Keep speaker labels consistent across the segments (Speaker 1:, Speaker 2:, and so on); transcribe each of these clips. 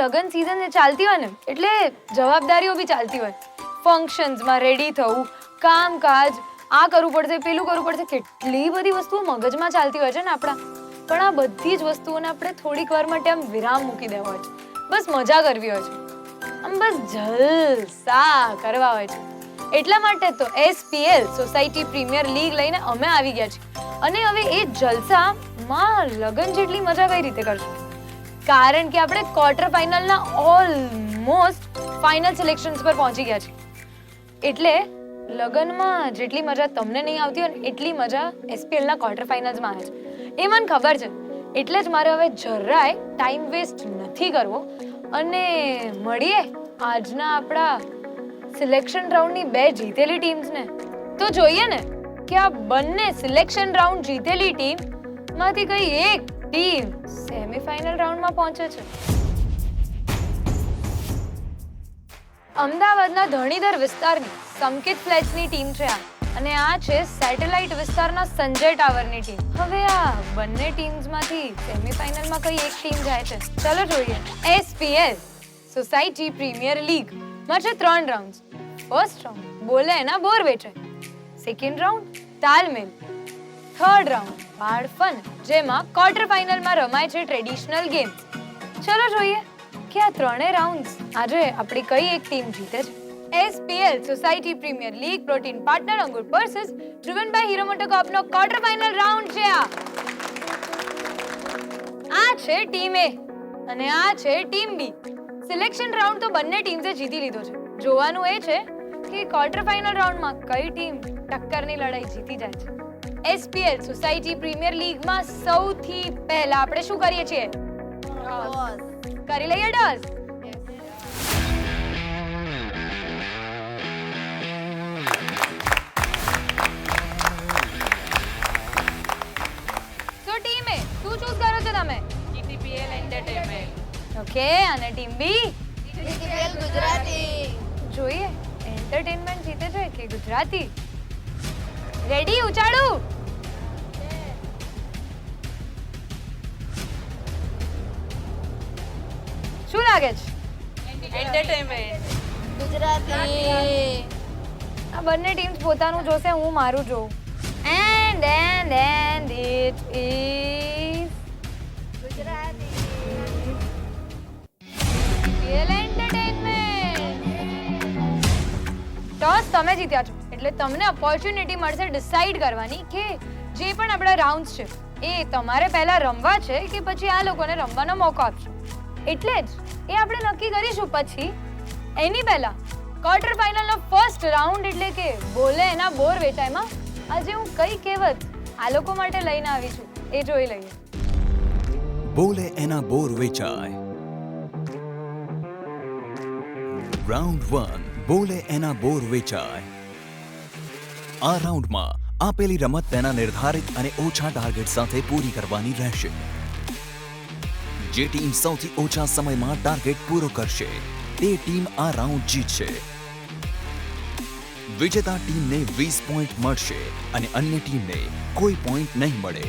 Speaker 1: લગન સીઝન ચાલતી હોય ને એટલે જવાબદારીઓ બી ચાલતી હોય. ફંક્શન્સમાં રેડી થવું, કામકાજ, આ કરવું પડશે, પેલું કરવું પડશે, કેટલી બધી વસ્તુઓ મગજમાં ચાલતી હોય છે ને આપણા. પણ આ બધી જ વસ્તુઓને આપણે થોડીક વાર માટે આમ વિરામ મૂકી દેવા હોય છે. બસ મજા કરવી હોય છે, આમ બસ જલસા કરવા હોય છે. એટલા માટે તો SPL સોસાયટી પ્રીમિયર લીગ લઈને અમે આવી ગયા છીએ. અને હવે એ જલસામાં લગન જેટલી મજા કઈ રીતે કરશું? કારણ કે આપણે ક્વાર્ટર ફાઇનલના ઓલમોસ્ટ ફાઇનલ સિલેક્શન્સ પર પહોંચી ગયા છીએ. એટલે લગનમાં જેટલી મજા તમને નહીં આવતી હોય ને એટલી મજા SPLના ક્વાર્ટર ફાઇનલ્સમાં આવે છે. એ મને ખબર છે. એટલે જ મારે હવે જરાય ટાઈમ વેસ્ટ નથી કરવો અને મળીએ આજના આપણા સિલેક્શન રાઉન્ડની 2 જીતેલી ટીમ્સને. તો જોઈએ ને કે આ બંને સિલેક્શન રાઉન્ડ જીતેલી ટીમમાંથી કઈ એક ટીમ સેમીફાઇનલ રાઉન્ડમાં પહોંચે છે. અમદાવાદના ધણીધર વિસ્તારની સંકેત ફ્લેટ્સની ટીમ છે આ, અને આ છે સેટેલાઇટ વિસ્તારના સંજય ટાવરની ટીમ. હવે આ બંને ટીમ્સમાંથી સેમીફાઇનલમાં કઈ એક ટીમ જાય છે, ચલો જોઈએ. SPL સોસાયટી પ્રીમિયર લીગમાં છે 3 રાઉન્ડ્સ. ફર્સ્ટ રાઉન્ડ બોલે એના બોર વેચાય, સેકન્ડ રાઉન્ડ તાલમેલ, થર્ડ રાઉન્ડ બાળ ફન, જેમાં ક્વાર્ટર ફાઇનલમાં રમાય છે ટ્રેડિશનલ ગેમ્સ. ચલો જોઈએ કે આ 3 રાઉન્ડ્સ આજે આપણી કઈ એક ટીમ જીતે છે. SPL society premier league protein partner Angoor versus driven by hero મોટોકોર્પનો ક્વાર્ટર ફાઇનલ રાઉન્ડ છે. આ છે ટીમ A અને આ છે ટીમ B. સિલેક્શન રાઉન્ડ તો બંને ટીમ્સે જીતી લીધો છે. જોવાનું એ છે કે ક્વાર્ટર ફાઇનલ રાઉન્ડમાં કઈ ટીમ ટક્કરની લડાઈ જીતી જાય છે. SPL સોસાયટી પ્રીમિયર લીગમાં સૌથી પહેલા આપણે શું કરીએ છીએ? કરી લઈએ ટોસ. સો ટીમ A શું ચૂઝ કરો છો તમે?
Speaker 2: GTPL entertainment.
Speaker 1: ઓકે, અને ટીમ B?
Speaker 2: GTPL ગુજરાતી.
Speaker 1: જોઈએ એન્ટરટેનમેન્ટ જીતે છે કે ગુજરાતી? રેડી, ઉચાડું. શું લાગે છે?
Speaker 2: એન્ટરટેનમેન્ટ
Speaker 3: ગુજરાતી.
Speaker 1: આ બંને ટીમ્સ પોતાનું જોશે, હું મારું જોઉં. And it is
Speaker 3: Gujarati.
Speaker 1: GTPL entertainment. Toss તમે જીત્યા છો એટલે તમને ઓપોર્ચ્યુનિટી મળશે ડિસાઈડ કરવાની કે જે પણ આપણા રાઉન્ડ્સ છે એ તમારે પહેલા રમવા છે કે પછી આ લોકોને રમવાનો મોકો આપશો. એટલે જ એ આપણે નક્કી કરીશું. પછી એની પહેલા ક્વાર્ટર ફાઇનલનો ફર્સ્ટ રાઉન્ડ એટલે કે બોલે એના બોર વેચાયમાં આજે હું કઈ કહેવત આ લોકો માટે લઈને આવી છું એ જોઈ લઈએ.
Speaker 4: બોલે એના બોર વેચાય. રાઉન્ડ 1 બોલે એના બોર વેચાય. આ રાઉન્ડમાં આપેલી રમત તેના નિર્ધારિત અને ઓછા ટાર્ગેટ સાથે પૂરી કરવાની રહેશે. જે ટીમ સૌથી ઓછા સમયમાં ટાર્ગેટ પૂરો કરશે તે ટીમ આ રાઉન્ડ જીતશે. વિજેતા ટીમને 20 પોઈન્ટ મળશે અને અન્ય ટીમને કોઈ પોઈન્ટ નહીં મળે.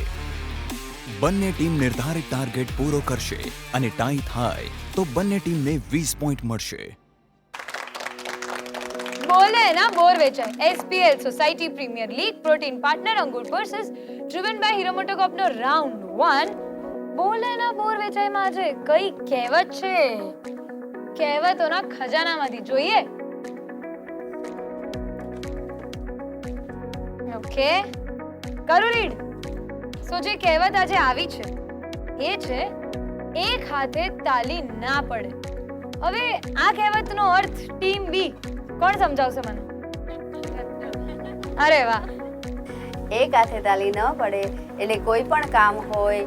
Speaker 4: બંને ટીમ નિર્ધારિત ટાર્ગેટ પૂરો કરશે અને ટાઈ થાય તો બંને ટીમને 20 પોઈન્ટ મળશે.
Speaker 1: બોલે એના બોર વેચાય. SPL society premier league protein partner Angoor versus driven by hero મોટોકોર્પનો રાઉન્ડ 1. બોલે એના બોર વેચાયમાં આજે કઈ કહેવત છે? કહેવતોના ખજાનામાંથી જોઈએ. ઓકે, કરું લીડ. સો જે કહેવત આજે આવી છે એ છે એક હાથે તાલી ના પડે. હવે આ કહેવતનો અર્થ ટીમ B કોણ સમજાવશે મને? અરે વાહ.
Speaker 3: એક હાથે તાલી ન પડે એટલે કોઈ પણ કામ હોય,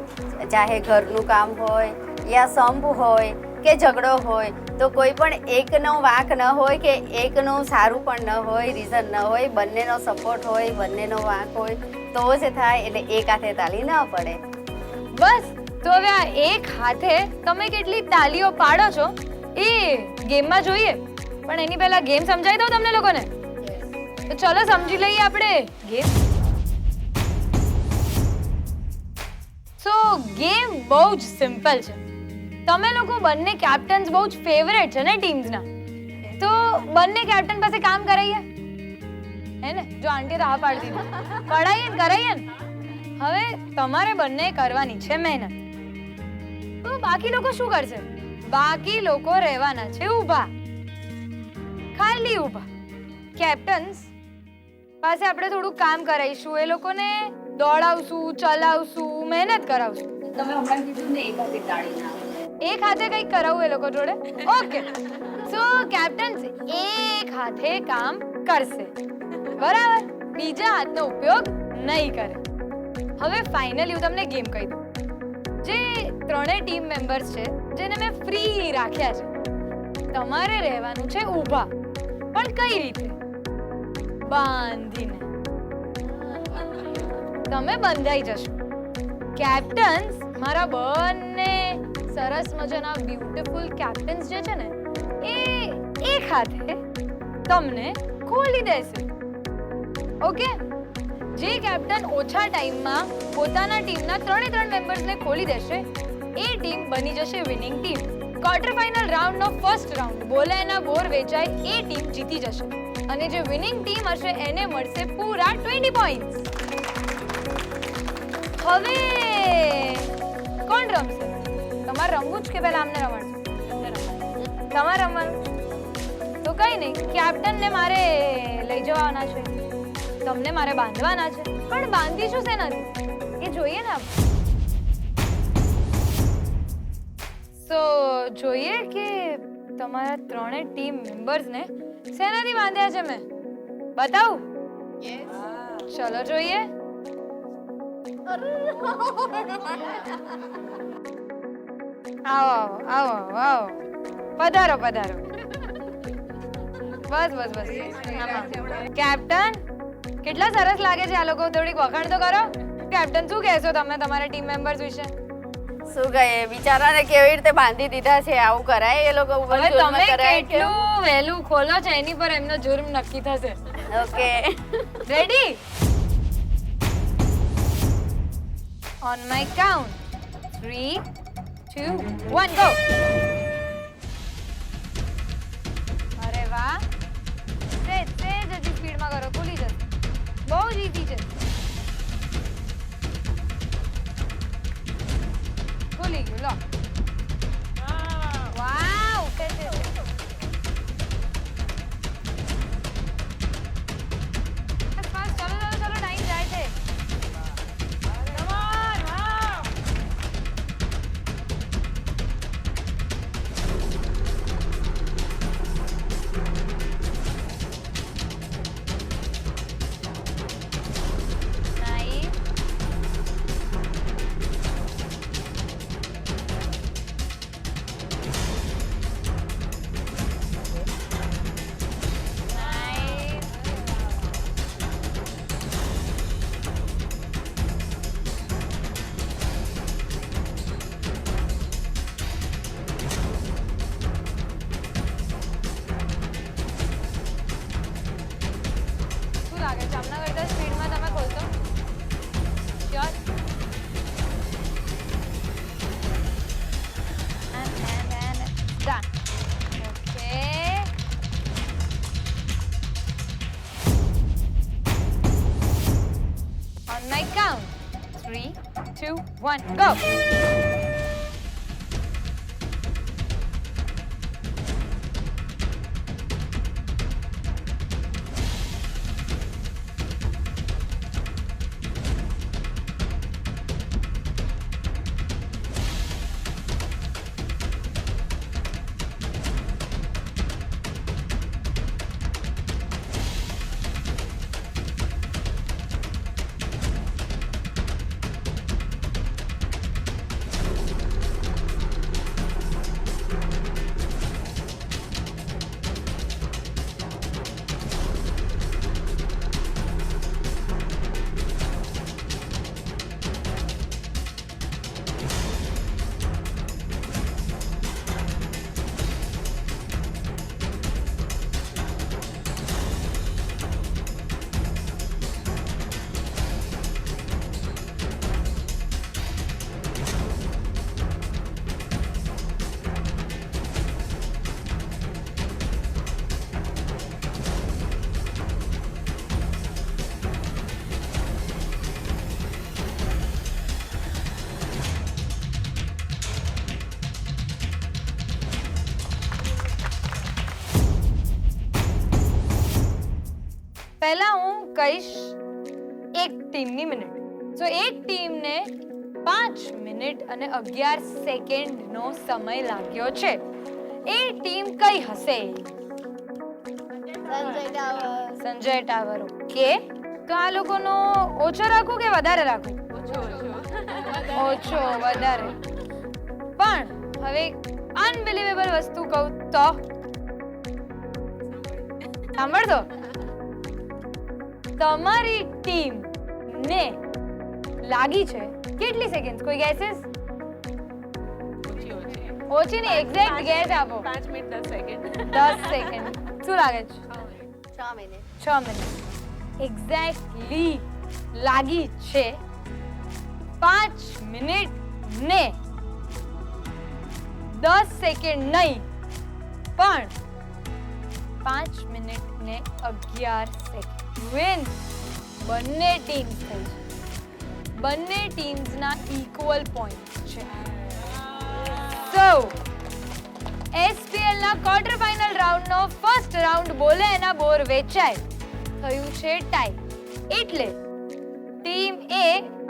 Speaker 3: ચાહે ઘરનું કામ હોય યા સંપ હોય કે ઝઘડો હોય, તો કોઈ પણ એકનો વાંક ન હોય કે એકનું સારું પણ ન હોય, રીઝન ન હોય, બંનેનો સપોર્ટ હોય, બંનેનો વાંક હોય તો જ થાય. એટલે એક હાથે તાલી ન પડે.
Speaker 1: બસ. તો હવે આ એક હાથે તમે કેટલી તાલીઓ પાડો છો એ ગેમમાં જોઈએ. પણ એની પહેલા ગેમ સમજાવી દઉં તમને લોકોને. તો ચલો સમજી લઈએ આપણે ગેમ. સો ગેમ બહુ જ સિમ્પલ છે. તમે લોકો બંને કેપ્ટન્સ બહુ જ ફેવરેટ છે ને ટીમ્સના, તો બંને કેપ્ટન પાસે કામ કરાઈએ હે ને? જો આંટી તો હા પાડી દીધી, પડાઈએ ને કરાઈએ ને. હવે તમારે બંને કરવાની છે મહેનત. તો બાકી લોકો શું કરશે? બાકી લોકો રહેવાના છે ઊભા, ખાલી ઊભા. કેપ્ટન્સ પાસે આપણે થોડું કામ કરાવીશું, એ લોકોને દોડાવશું, ચલાવશું, મહેનત કરાવશું.
Speaker 3: તમે હમણાં કીધું ને એક હાથે તાળી ના
Speaker 1: એક હાથે કંઈક કરાવવું એ લોકો જોડે. ઓકે, સો કેપ્ટન્સ એક હાથે કામ કરશે, બરાબર? બીજા હાથનો ઉપયોગ નહીં કરે. હવે ફાઇનલી હું તમને ગેમ કહી દઉં. જે ત્રણેય ટીમ મેમ્બર્સ છે જેને મેં ફ્રી રાખ્યા છે, તમારે રહેવાનું છે ઊભા. પણ કઈ રીતે? બાંધીને. તમે બંધાઈ જશો. કેપ્ટન્સ, મારા બંને સરસ મજાના બ્યુટીફુલ કેપ્ટન્સ જે છે ને, એ એક હાથે તમને ખોલી દેશે. ઓકે? જે કેપ્ટન ઓછા ટાઈમમાં પોતાના ટીમના ત્રણ મેમ્બર્સને ખોલી દેશે, એ ટીમ બની જશે વિનિંગ ટીમ. ક્વાર્ટર ફાઇનલ રાઉન્ડનો ફર્સ્ટ રાઉન્ડ બોલે એના બોર વેચાય, એ ટીમ જીતી જશે. અને જે વિનિંગ ટીમ હશે એને મળશે પૂરા 20 પોઈન્ટ્સ. હવે કોણ રમશે? તમારે રમવું જ કે પહેલા આમને રમવાનું? તમારે રમવાનું? તો કઈ નહીં, કેપ્ટનને મારે લઈ જવાના છે, તમને મારે બાંધવાના છે. પણ બાંધીશું શેનાથી એ જોઈએ ને આપણે. સો જોઈએ કે તમારા ત્રણેય ટીમ મેમ્બર્સને શેનાથી બાંધ્યા છે મેં? બતાવું? ચલો જોઈએ. આવો આવો આવો આવો, પધારો પધારો. બસ બસ બસ. કેપ્ટન, કેટલા સરસ લાગે છે આ લોકો. થોડીક વખાણ તો કરો. કેપ્ટન, શું કહેશો તમે તમારા ટીમ મેમ્બર્સ વિશે?
Speaker 3: શું કહે, બિચારાને કેવી રીતે બાંધી દીધા છે? આવું કરાય એ લોકો ઉપર?
Speaker 1: હવે તમે કેટલું વહેલું ખોલો છો એની પર એમનો જુર્મ નક્કી થશે.
Speaker 3: Okay,
Speaker 1: ready? On my count 3, 2, 1 go. અરે વાહ, સેજ હજી સ્પીડમાં કરો, ખુલી જશે. બહુ જ ઈઝી છે. ખુલી ગયું, લો. વાવ, સેજ. ફાસ્ટ ચલો ચલો ચલો, ટાઈમ જાય છે. On my count 3, 2, 1 go. પહેલા હું કહીશ એક ટીમની મિનિટ. સો એક ટીમને 5 મિનિટ અને 11 સેકન્ડનો સમય લાગ્યો છે. એ ટીમ કઈ હશે? સંજય ટાવર. ઓકે, તો આ લોકોનો ઓછો રાખું કે વધારે રાખું? ઓછો વધારે. પણ હવે અનબિલીવેબલ વસ્તુ કહું તો સાંભળજો, તમારી ટીમ ને લાગી છે કેટલી સેકન્ડ? કોઈ ગેસીસ? ઓછી ને એક્ઝેક્ટ ગેસ આપો.
Speaker 2: 5 મિનિટ 10 સેકન્ડ.
Speaker 1: 10 સેકન્ડ. શું લાગે છે?
Speaker 3: 6 મિનિટ.
Speaker 1: 6 મિનિટ એક્ઝેક્ટલી લાગી છે. 5 મિનિટ ને 10 સેકન્ડ નહીં, પણ 5 મિનિટ ને 11 સેકન્ડ. વિન્સ બંને ટીમ્સ થઈ છે. બંને ટીમ્સના ઇક્વલ પોઈન્ટ છે. સો એસપીએલ ના ક્વાર્ટર ફાઇનલ રાઉન્ડનો ફર્સ્ટ રાઉન્ડ બોલે એના બોર વેચાય થયું છે ટાઈ. એટલે ટીમ એ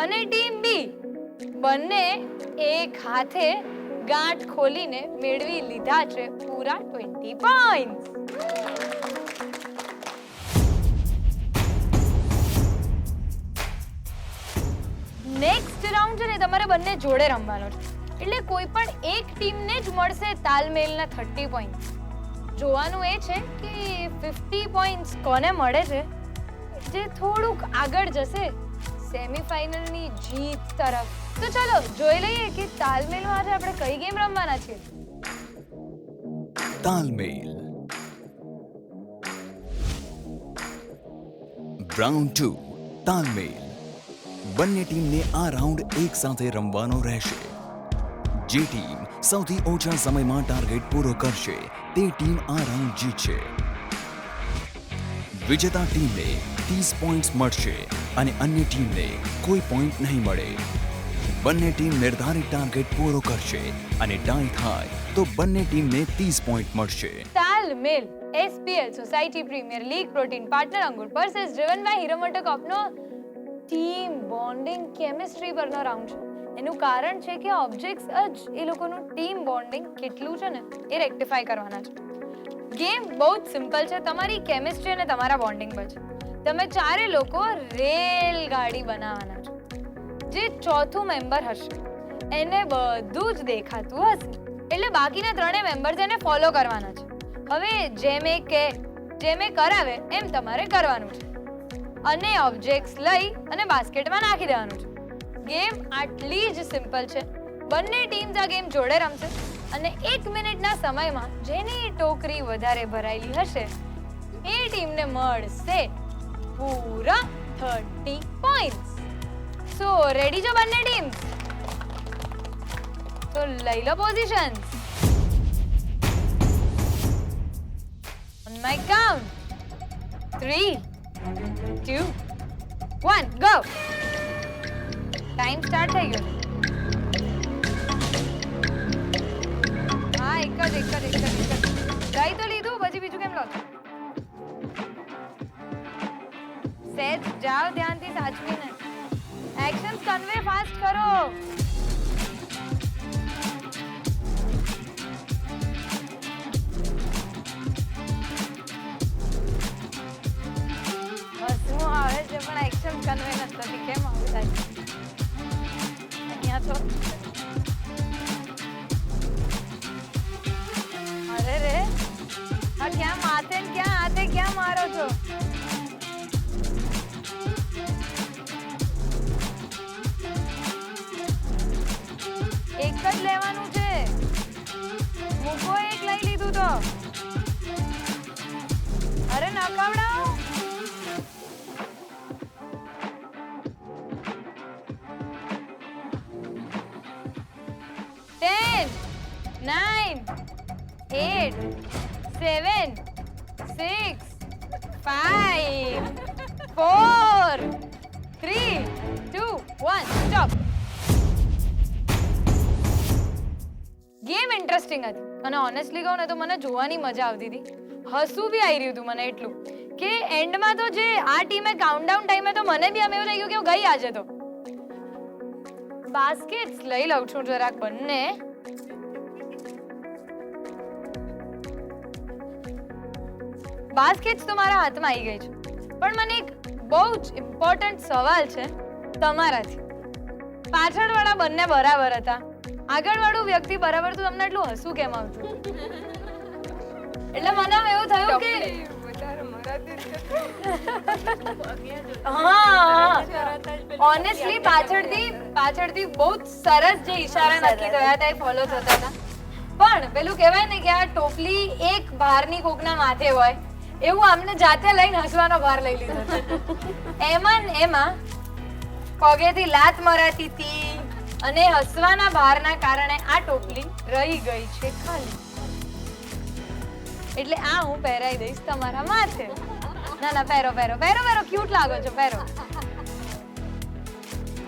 Speaker 1: અને ટીમ બી બંને એક હાથે ગાંઠ ખોલીને મેળવી લીધા છે પૂરા 20 પોઈન્ટ્સ. નેક્સ્ટ રાઉન્ડ છે ને તમારે બંને જોડે રમવાનો છે. એટલે કોઈ પણ એક ટીમને જ મળશે તાલમેલના 30 પોઈન્ટ. જોવાનું એ છે કે 50 પોઈન્ટ્સ કોને મળે છે જે થોડુંક આગળ જશે સેમીફાઇનલની જીત તરફ. તો ચાલો જોઈ લઈએ કે તાલમેલમાં આજે આપણે કઈ ગેમ રમવાના છીએ.
Speaker 4: તાલમેલ. રાઉન્ડ 2 તાલમેલ. બંને ટીમને આ રાઉન્ડ એક સાથે રમવાનો રહેશે. જે ટીમ સૌથી ઓછા સમયમાં ટાર્ગેટ પૂરો કરશે તે ટીમ આ રાઉન્ડ જીતશે. વિજેતા ટીમને 30 પોઈન્ટ્સ મળશે અને અન્ય ટીમને કોઈ પોઈન્ટ નહીં મળે. બંને ટીમ નિર્ધારિત ટાર્ગેટ પૂરો કરશે અને ટાઈ થાય તો બંને ટીમને 30 પોઈન્ટ મળશે.
Speaker 1: તાલમેલ SPL society premier league protein partner Angur pulses driven by hero મોટોકોર્પનો ટીમ બોન્ડિંગ કેમિસ્ટ્રી પરનો રાઉન્ડ છે. એનું કારણ છે કે ઓબ્જેક્ટ્સ જ એ લોકોનું ટીમ બોન્ડિંગ કેટલું છે ને એ રેક્ટિફાઈ કરવાના છે. ગેમ બહુ જ સિમ્પલ છે. તમારી કેમિસ્ટ્રી અને તમારા બોન્ડિંગ પર છે. તમે ચારે લોકો રેલગાડી બનાવવાના છો. જે ચોથું મેમ્બર હશે એને બધું જ દેખાતું હશે. એટલે બાકીના ત્રણેય મેમ્બર્સ એને ફોલો કરવાના છે. હવે જેમ એ કરાવે એમ તમારે કરવાનું છે અને ઓબ્જેક્ટ્સ લઈ અને બાસ્કેટમાં નાખી દેવાનું છે. ગેમ આટલી જ સિમ્પલ છે. બંને ટીમ્સ આ ગેમ જોડે રમશે અને 1 મિનિટના સમયમાં જેની ટોકરી વધારે ભરાયેલી હશે એ ટીમને મળશે પૂરા 30 પોઈન્ટ્સ. સો રેડી છો બંને ટીમ્સ? તો લઈ લો positions. On my count 3 2 1 go. Time start થઈ ગયો. હા, એક જ લઈ તો લીધું, પછી બીજું કેમ લો છો? સેટ જાઓ ધ્યાનથી સાચવીને. એક્શન્સ કન્વે ફાસ્ટ કરો. હસવું આવે છે પણ એક્શન કન્વે નથી થતી. કેમ આવું થાય? અહીંયા તો અરે રે, આ ક્યાં માથે ને ક્યાં હાથે ક્યાં મારો છો? એક જ લેવાનું છે. મૂકો, એક લઈ લીધું તો. અરે ના ખવડાવો. 10 9 8 7 6 5 4 3 2 1 સ્ટોપ. ગેમ ઇન્ટરેસ્ટિંગ હતી અને ઓનેસ્ટલી કહું ને તો મને જોવાની મજા આવતી હતી. હસવું બી આવી રહ્યું હતું મને એટલું કે એન્ડમાં તો જે આ ટીમે કાઉન્ટડાઉન ટાઈમે તો મને બી આમ એવું લાગ્યું કે હું ગઈ આજે તો. બાસ્કેટ્સ લઈ લઉં છું જરાક બંને. બાસ્કેટ્સ તો મારા હાથમાં આવી ગઈ છે, પણ મને એક બહુ જ ઇમ્પોર્ટન્ટ સવાલ છે તમારાથી. પાછળવાળા બંને બરાબર હતા, આગળવાળું વ્યક્તિ બરાબર તો તમને એટલું હસવું કેમ આવતું? એટલે મને આમ એવું થયું કે ઓનેસ્ટલી પાછળથી બહુ જ સરસ જે ઈશારા નક્કી થયા હતા એ ફોલો થતા હતા. પણ પેલું કહેવાય ને કે આ ટોપલી એક ભારની કોકના માથે હોય એવું આમને જાતે લઈને હસવાનો ભાર લઈ લીધો છે. એમાં પગેથી લાત મરાતી હતી અને હસવાના ભારના કારણે આ ટોપલી રહી ગઈ છે ખાલી. એટલે આ હું પહેરાઈ દઈશ તમારા માથે. ના ના, પહેરો પહેરો પહેરો પહેરો, ક્યુટ લાગો છો, પહેરો.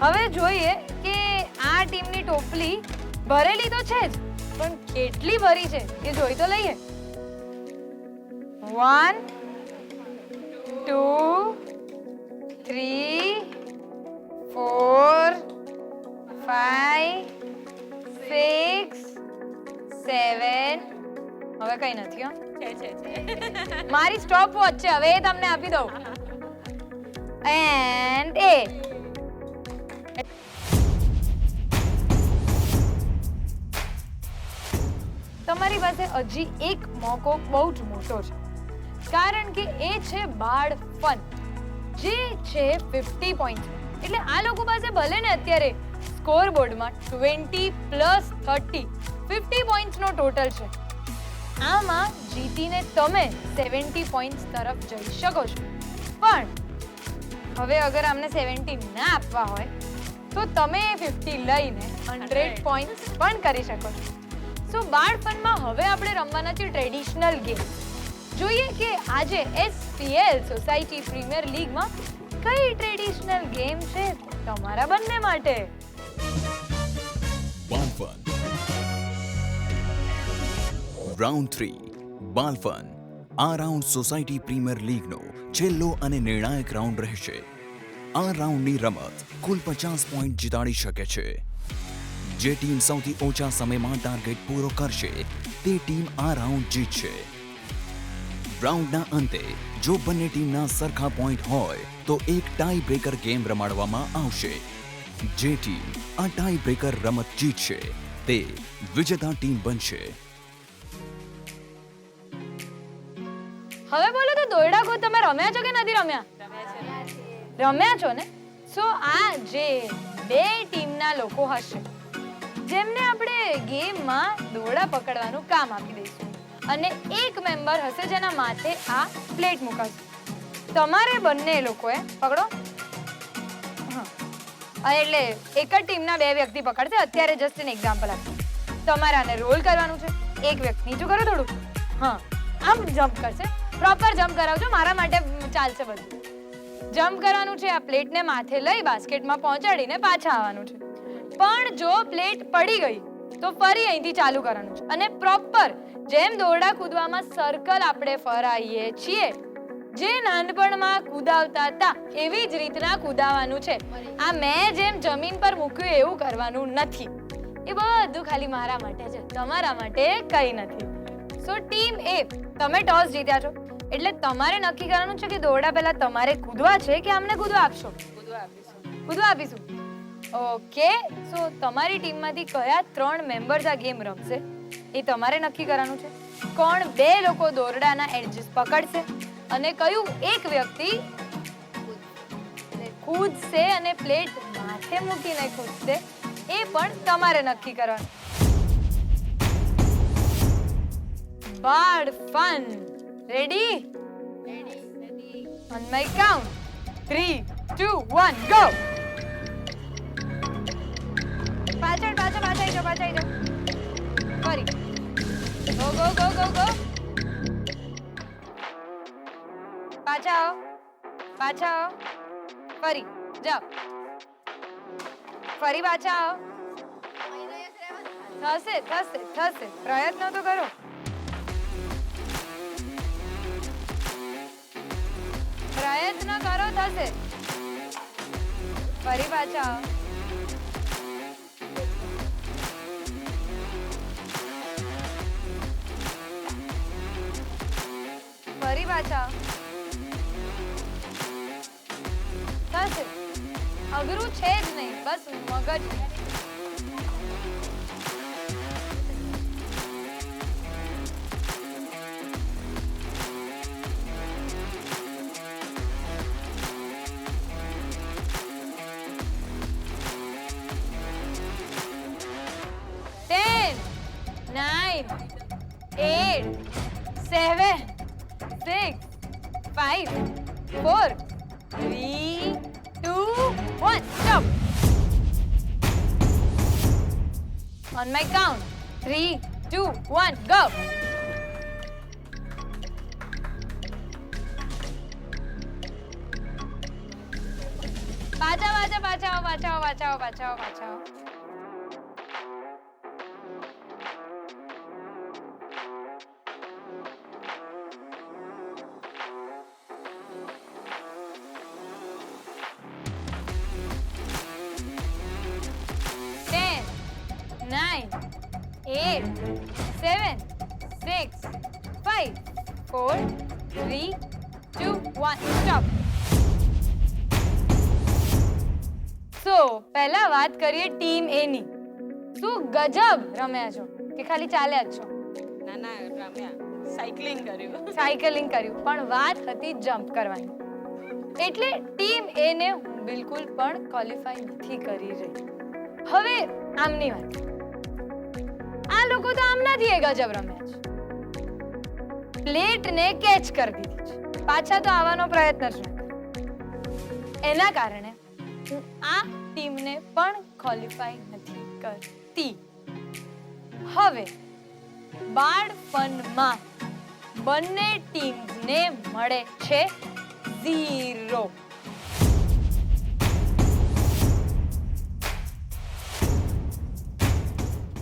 Speaker 1: હવે જોઈએ કે આ ટીમની ટોપલી ભરેલી તો છે જ, પણ કેટલી ભરી છે એ જોઈ તો લઈએ. 1 2 3 4 5 6 7. હવે કઈ નથી હો. મારી સ્ટોપ વોચ છે, હવે એ તમને આપી દઉં. એન્ડ એ તમારી પાસે હજી એક મોકો બહુ જ મોટો છે, કારણ કે એ છે બાળ ફન, જે છે 50 પોઈન્ટ. એટલે આ લોકો પાસે ભલે ને અત્યારે સ્કોર બોર્ડમાં 20 પ્લસ 30 50 પોઈન્ટ્સનો ટોટલ છે. આમાં જીતીને તમે 70 પોઈન્ટ્સ તરફ જઈ શકો છો. પણ હવે અગર આમને 70 ના આપવા હોય તો તમે 50 લઈને 100 પોઈન્ટ્સ પણ કરી શકો છો. સો બાળ ફનમાં હવે આપણે રમવાના છે ટ્રેડિશનલ ગેમ. જોઈએ કે આજે SPL સોસાયટી પ્રીમિયર લીગમાં કઈ ટ્રેડિશનલ ગેમ છે તમારા બંને માટે.
Speaker 4: બાલફન રાઉન્ડ 3 બાલફન. આ રાઉન્ડ સોસાયટી પ્રીમિયર લીગનો છેલ્લો અને નિર્ણાયક રાઉન્ડ રહેશે. આ રાઉન્ડની રમત કુલ 50 પોઈન્ટ જીતાડી શકે છે. જે ટીમ સૌથી ઓછા સમયમાં ટાર્ગેટ પૂરો કરશે તે ટીમ આ રાઉન્ડ જીતશે. રાઉન્ડના અંતે જો બંને ટીમના સરખા પોઈન્ટ હોય તો એક ટાઈ બ્રેકર ગેમ રમાડવામાં આવશે. જે ટીમ આ ટાઈ બ્રેકર રમત જીતશે તે વિજેતા ટીમ બનશે.
Speaker 1: હવે બોલો તો દોરડા કૂદ તમે રમ્યા છો કે નથી રમ્યા? રમ્યા છો ને. સો આ જે બે ટીમના લોકો હશે જેમને આપણે ગેમમાં દોરડા પકડવાનું કામ આપી દઈશું અને એક મેમ્બર હશે જેના માથે આ પ્લેટ મુકાશે. તમારે બંને લોકોએ પકડો. એટલે એક જ ટીમના બે વ્યક્તિ પકડશે. અત્યારે જસ્ટ એન એક્ઝામ્પલ આપું. તમારે આને રોલ કરવાનું છે. એક વ્યક્તિ નીચું કરો થોડું. હા, આમ જમ્પ કરશે. પ્રોપર જમ્પ કરાવજો, મારા માટે ચાલશે બધું. જમ્પ કરવાનું છે. આ પ્લેટને માથે લઈ બાસ્કેટમાં પહોંચાડીને પાછા આવવાનું છે. પણ જો પ્લેટ પડી ગઈ તો ફરી અહીંથી ચાલુ કરવાનું છે અને પ્રોપર જેમ દોરડા કૂદવામાં સર્કલ આપણે ફરાઈએ છીએ, જે નાનપણમાં કૂદાવતા હતા એવી જ રીતના કૂદાવાનું છે. આ મેં જેમ જમીન પર મૂક્યું એવું કરવાનું નથી. એ બધું ખાલી મારા માટે છે, તમારા માટે કંઈ નથી. સો ટીમ એ, તમે ટોસ જીત્યા છો એટલે તમારે નક્કી કરવાનું છે કે દોરડા પહેલા તમારે કૂદવા છે કે આમને કૂદવા આપશો. કૂદવા આપીશું. ઓકે, સો તમારી ટીમમાંથી કયા 3 મેમ્બર્સ આ ગેમ રમશે એ તમારે નક્કી કરવાનું છે. કોણ 2 લોકો દોરડાના એડજસ પકડશે અને કયું એક વ્યક્તિ કૂદશે અને પ્લેટ માથે મૂકીને કૂદશે એ પણ તમારે નક્કી કરવાનું. બાળ fun ready? On my count 3 2 1 go. પાછળ આવી જાઓ. ફરી go go go go go. પાછા આવો. ફરી જાઓ. ફરી પાછા આવો. થશે. પ્રયત્ન તો કરો. પ્રયત્ન કરો, થશે. ફરી પાછા આવો. ફરી પાછા આવો. થશે. અઘરું છે જ નહીં, બસ મગજ. Ten, 9, 8, 7, 6, 5, 4, 3, 2, 1. Stop. On my count. 3, 2, 1, go. પાછા. Ten, 9, 8, 7, 6, 5, 4, 3, 2, 1. Stop. So, પહેલા વાત કરીએ ટીમ એ ની. શું ગજબ રમ્યા છો કે ખાલી ચાલ્યા જ છો?
Speaker 2: ના ના રમ્યા, સાયકલિંગ કર્યું.
Speaker 1: સાયકલિંગ કર્યું, પણ વાત હતી જમ્પ કરવાની. એટલે ટીમ એ ને હું બિલકુલ પણ ક્વોલિફાય નથી કરી રહી. હવે આમની વાત. આ લોકો તો આમનાથી એ ગજબ રમ્યા છે. પ્લેટને કેચ કરી દીધી છે. પાછા તો આવવાનો પ્રયત્ન જ ન કરે. એના કારણે હું આ ટીમને પણ ક્વોલિફાય નથી કરતી. હવે બાળપણમાં બંને ટીમને મળે છે 0.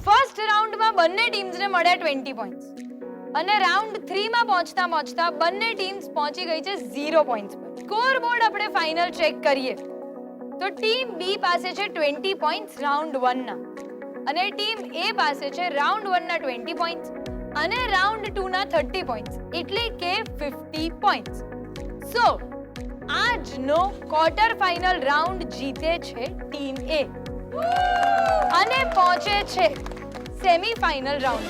Speaker 1: ફર્સ્ટ રાઉન્ડમાં બંને ટીમ્સને મળ્યા 20 પોઈન્ટ્સ અને રાઉન્ડ 3 માં પહોંચતા બંને ટીમ્સ પહોંચી ગઈ છે 0 પોઈન્ટ્સ પર. સ્કોર બોર્ડ આપણે ફાઇનલ ચેક કરીએ તો ટીમ બી પાસે છે 20 પોઈન્ટ્સ રાઉન્ડ 1 ના અને ટીમ એ પાસે છે રાઉન્ડ 1 ના 20 પોઈન્ટ્સ અને રાઉન્ડ 2 ના 30 પોઈન્ટ્સ, એટલે કે 50 પોઈન્ટ્સ. સો આજનો ક્વાર્ટર ફાઇનલ રાઉન્ડ જીતે છે ટીમ એ અને પહોંચે છે semi final round.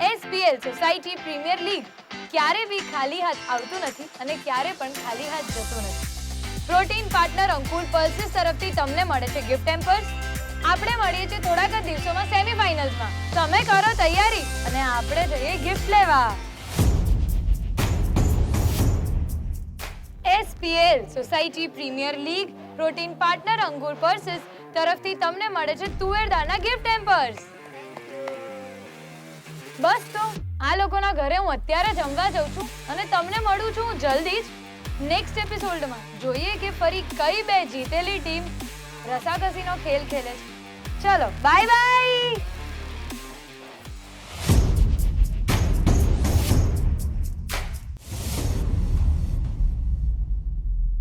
Speaker 1: SPL society premier league ક્યારે બી ખાલી હાથ આવતું નથી અને ક્યારે પણ ખાલી હાથ જતું નથી. પ્રોટીન પાર્ટનર અંકુર પલ્સીસ તરફથી તમને મળે છે ગિફ્ટ હેમ્પર્સ. આપણે મળીએ છીએ થોડાક જ દિવસોમાં સેમીફાઇનલ્સમાં. તમે કરો તૈયારી અને આપણે જઈએ ગિફ્ટ લેવા. SPL society premier league protein partner Ankur pulses તરફથી તમને મળે છે તુવેર દાળના ગિફ્ટ હેમ્પર્સ. બસ તો આ લોકોના ઘરે હું અત્યારે જમવા જાઉં છું અને તમને મળું છું જલ્દી જ નેક્સ્ટ એપિસોડમાં. જોઈએ કે ફરી કઈ બે જીતેલી ટીમ રસાકસીનો ખેલ ખેલે છે. ચલો બાય બાય.